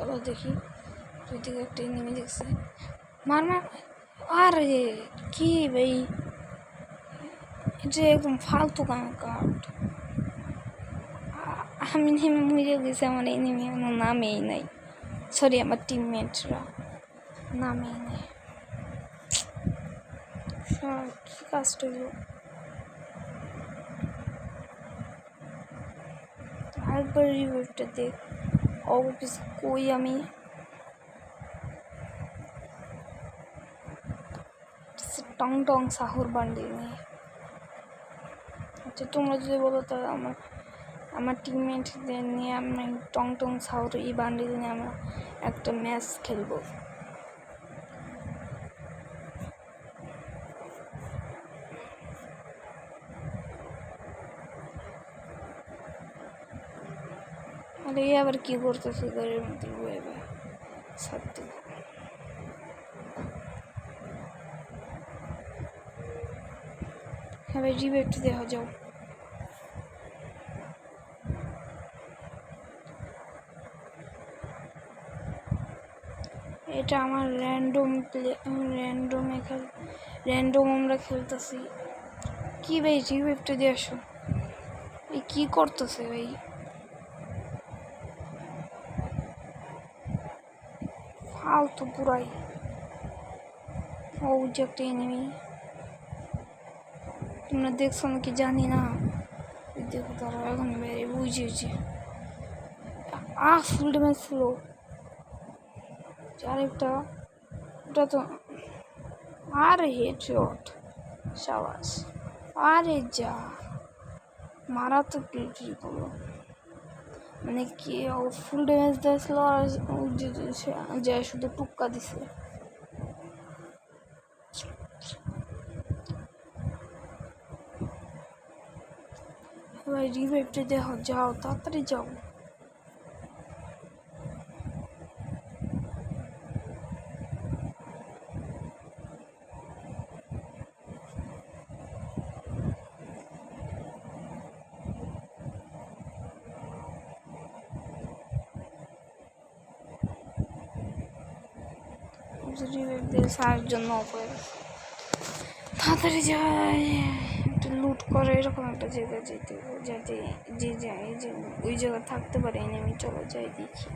চলো দেখি দুই দিকে একটা নেমে দেখছে মার মার। আরে কি ভাই, এটা একদম ফালতু কাট। আমি নেমে মরে গেছি, আমার এই নেমে আমার নামেই নাই, সরি আমার টিমমেটরা নামেই নাই। কি কাজটা হলো, আরেকবার রিভিউটা দেখ। অফিস কই আমি, টং টং সাহুর বান্ডিল নিয়ে। আচ্ছা তোমরা যদি বলো তাহলে আমার টিমমেটদের নিয়ে আমি টং টং সাহুর এই বান্ডিল নিয়ে আমরা একটা ম্যাচ খেলবো। আরে আবার কি করতেছে ঘরের মধ্যে বয়ে বয়ে সত্যি। হ্যাঁ ভাই রিভিউটা দেওয়া যাও। এটা আমার র্যান্ডম আমরা খেলতেছি। কি ভাই রিভিউটা দিয়ে আসো, এই কি করতেছে ভাই, ফালতু পুরাই। ও যে একটা এনিমি, তোমরা দেখছো নাকি জানি না, দেখো তারা এখন বেড়ে বুঝেছে। ফুল ড্যামেজ ছিল আরেকটা, ওটা তো আরে হেডশট সাবাস। আরে যা মারা তো কি করলো, মানে কি ও ফুল ড্যামেজ দিয়েছিল আর যে শুধু টুক্কা দিছে। ভাই রিভাইভটা দেখো, যাও তাড়াতাড়ি যাও। রিভাইভ দিয়ে সারার জন্য অপরে তাড়াতাড়ি যায়, একটু লুট করে এরকম একটা জায়গায় যেতে, যাতে যে যায় যে ওই জায়গা থাকতে পারে আমি চলে যাই দেখি।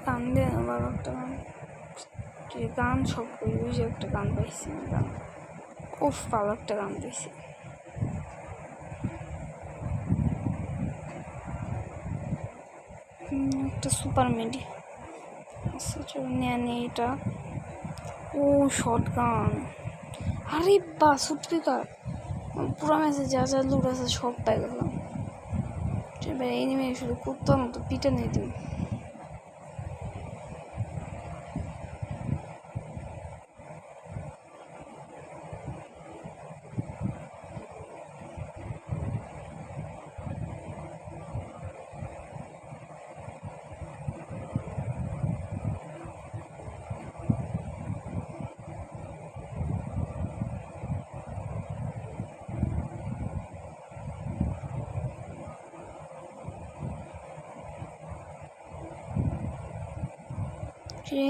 গান দিয়ে বাবা একটা গান, গান সব করি, ওই যে একটা গান পাইছি গান, খুব ভালো একটা গান পাইছি। একটা সুপার মেডি, আচ্ছা চলো নিয়ে এটা। ও শর্ট গান, আরে বা সত্যি কার পুরো ম্যাচে যা যা লুট আছে সব পাই গেলাম। এবার এই নেমে শুধু কুত্তার মতো পিটা নিয়ে দিই।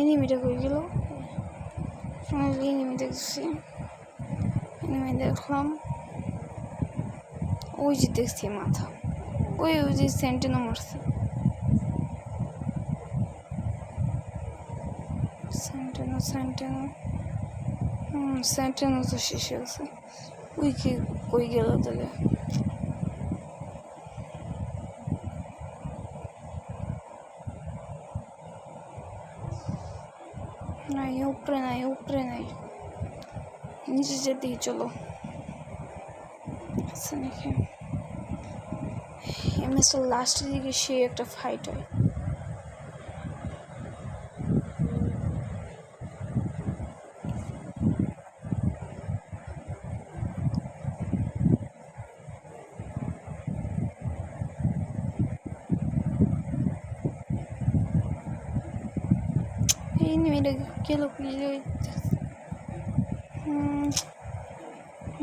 এনিমিটা হয়ে গেল, এনিমি দেখছি, এনিমি দেখলাম, ওই যে দেখছি মাথা, ওই যে সেন্টিনো মারছে, সেন্টিনো তো শেষ হয়েছে। ওই কি কই গেল তাহলে, নাই উপরে নাই নিচে যেতেই চলো। আচ্ছা নাকি এমএসটার লাস্টের দিকে সে একটা ফাইট হয়। এনিমিটা গেল কি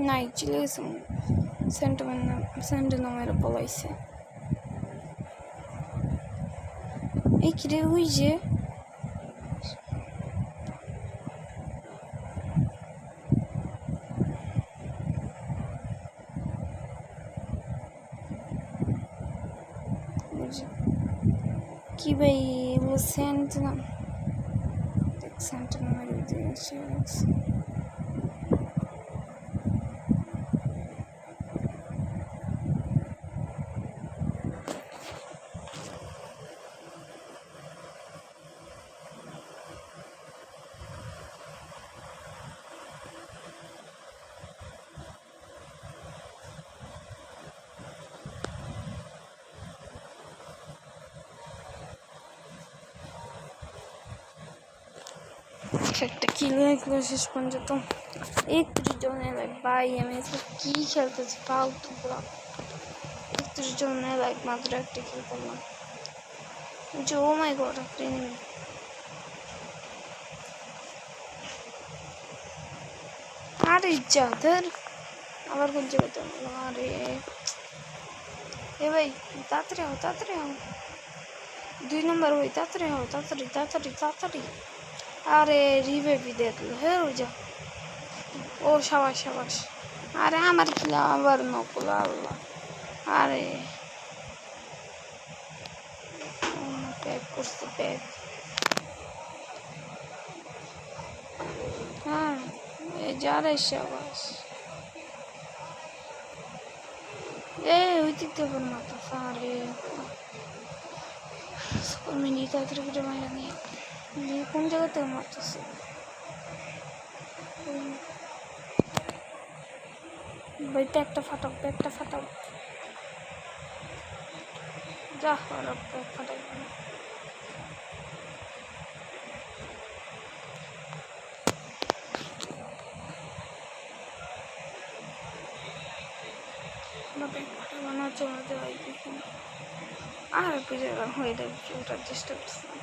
নাই চলে গেছে সেন্টিমেন্ট মেরে পলাইছে এই কিরে ওই যে কি ভাই এগুলো সেন্টিমেন্ট মেরে দিয়েছে একটা কিল লাগলো শেষ পর্যন্ত 31 জনের লাইক ভাই আমি কি খেলতেছি ফালতু পুরা 31 জনের লাইক মাত্র একটা কিল করলাম যে ও মাই গড একটা এনিমি আরে যাদের আবার কোন জায়গাতে আরে এ ভাই তাড়াতাড়ি হও 2 নম্বর ওই তাড়াতাড়ি আরে রিভাইভি দেখলো হ্যাঁ ওই যা ও সাবাস আরে আমার কিলা আবার নকল আল্লাহ আরে প্যাক করছে প্যাক হ্যাঁ এই যা রে সাবাস ওই দিক থেকে মাথা আরে মিনি তাড়াতাড়ি করে মাইরা নিয়ে কোন জায়গা থেকে মারতেছে ভাই প্যাকটা ফাটাও যা ওরা প্যাক ফাটাই চলে যাওয়াই দেখুন আর পেরে হয়ে যাচ্ছে ওটার চেষ্টা করছিলাম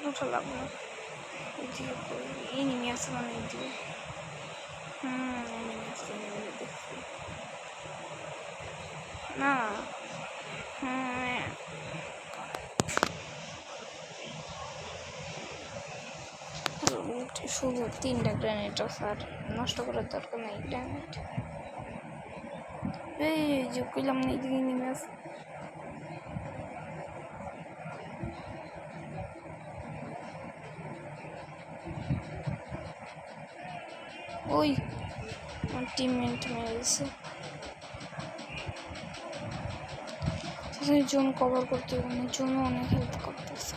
ওটা লাগলো না এদিকে এনিমি আছে মানে এদিকে এনিমি আছে দেখছি না শুধু 3টা গ্রেনেড আছে আর নষ্ট করার দরকার নেই গ্রেনেড এই যে কইলাম না এদিকে নেমে আছে ওই টিমমেট মেরেছে জোন কভার করতে হবে জোনও অনেক হেল্প করতেছে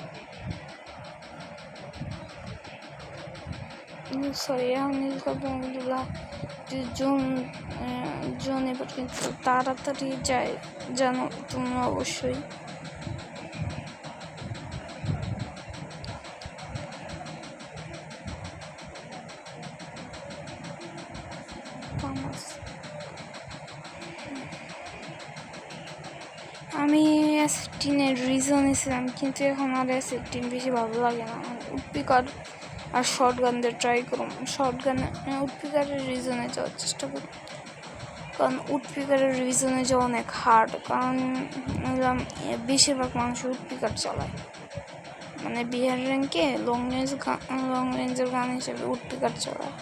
সরি এখন ইউজ করবো এগুলা জোন এবার কিন্তু তাড়াতাড়ি যায় জানো তোমরা অবশ্যই আমি S15-এর রিজন নিয়েছিলাম কিন্তু এখন আর S15 বেশি ভালো লাগে না উডপিকার আর শর্টগান দিয়ে ট্রাই করুন উডপিকারের রিজনে যাওয়ার চেষ্টা করুন কারণ উডপিকারের রিজনে যাওয়া অনেক হার্ড কারণ বেশিরভাগ মানুষ উডপিকার চালায় মানে বিহার র্যাঙ্কে লং রেঞ্জের গান হিসেবে উডপিকার চালায়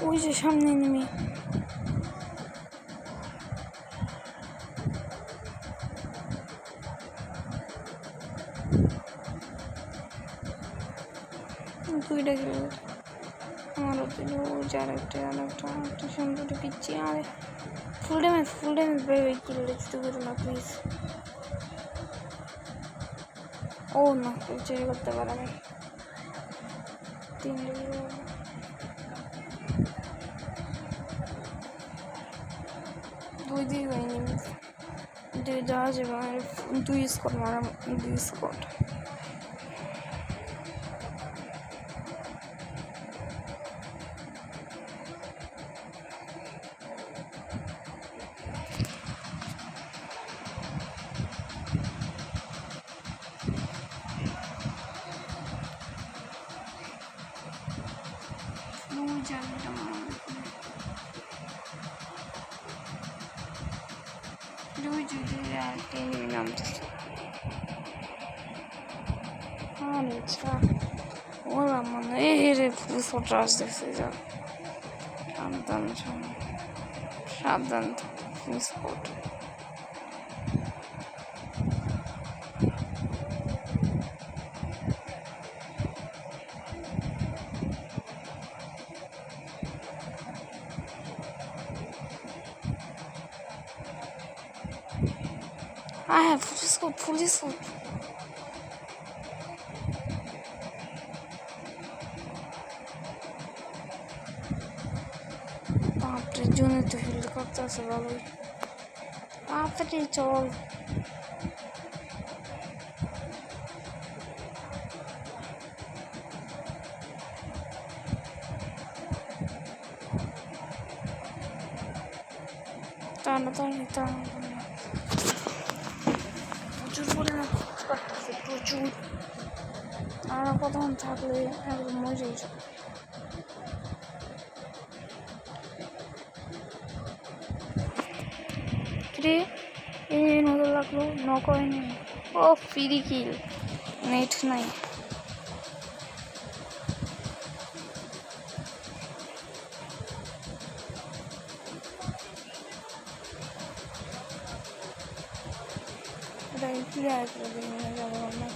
ওই যে সামনে নেমে দুইটা গেল আমারও দিল যার একটা সুন্দর পিচ্ছি আরে ফুল ড্যামেজ ভেবে কিনলে ছুটি করো না প্লিজ ও না চুরি করতে পারে না 3 ওই দিকে যাইনি, দিয়ে যাওয়া যাবে মানে 2 স্কট মারা, 2 স্কট। নামতেছে আচ্ছা ওরা মানে এই রে পুলিশ ওটা আসতেছে, যা সাবধান সাবধান স্পট। হ্যাঁ পুলিশ বাপরে, জন্য তো হিল করতে আছে ভালোই। তাড়াতাড়ি চল, তাড়াতাড়ি প্রচুর পরিমাণ করতেছে, প্রচুর। আর কতক্ষণ থাকলে একদম মজা যাবে। রে এই নজর লাগলো, নক হয়নি। ও ফ্রি কিল, নেট নাই। প্লেয়ার করে যাবো আমরা,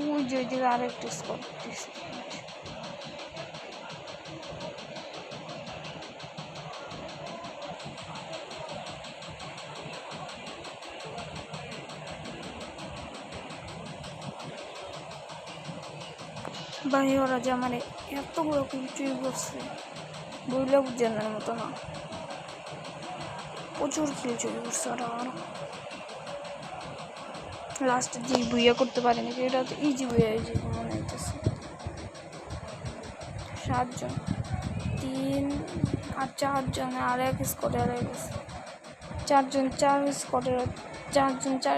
ওই যদি আর একটু স্কোর দিচ্ছে। ভাই ওরা যে আমার এতগুলো চুরি করছে বইলে বুঝানোর মতো না, প্রচুর কিল চুরি করছে ওরা। আরো লাস্টে যে বুইয়া করতে পারেনি, এটা তো ইজি বুইয়া মনে হইতেছে। 7 জন, 3 আর 4 জন, আর এক স্কোয়াডে 4 জন, 4 স্কোয়াডের 4 জন, 4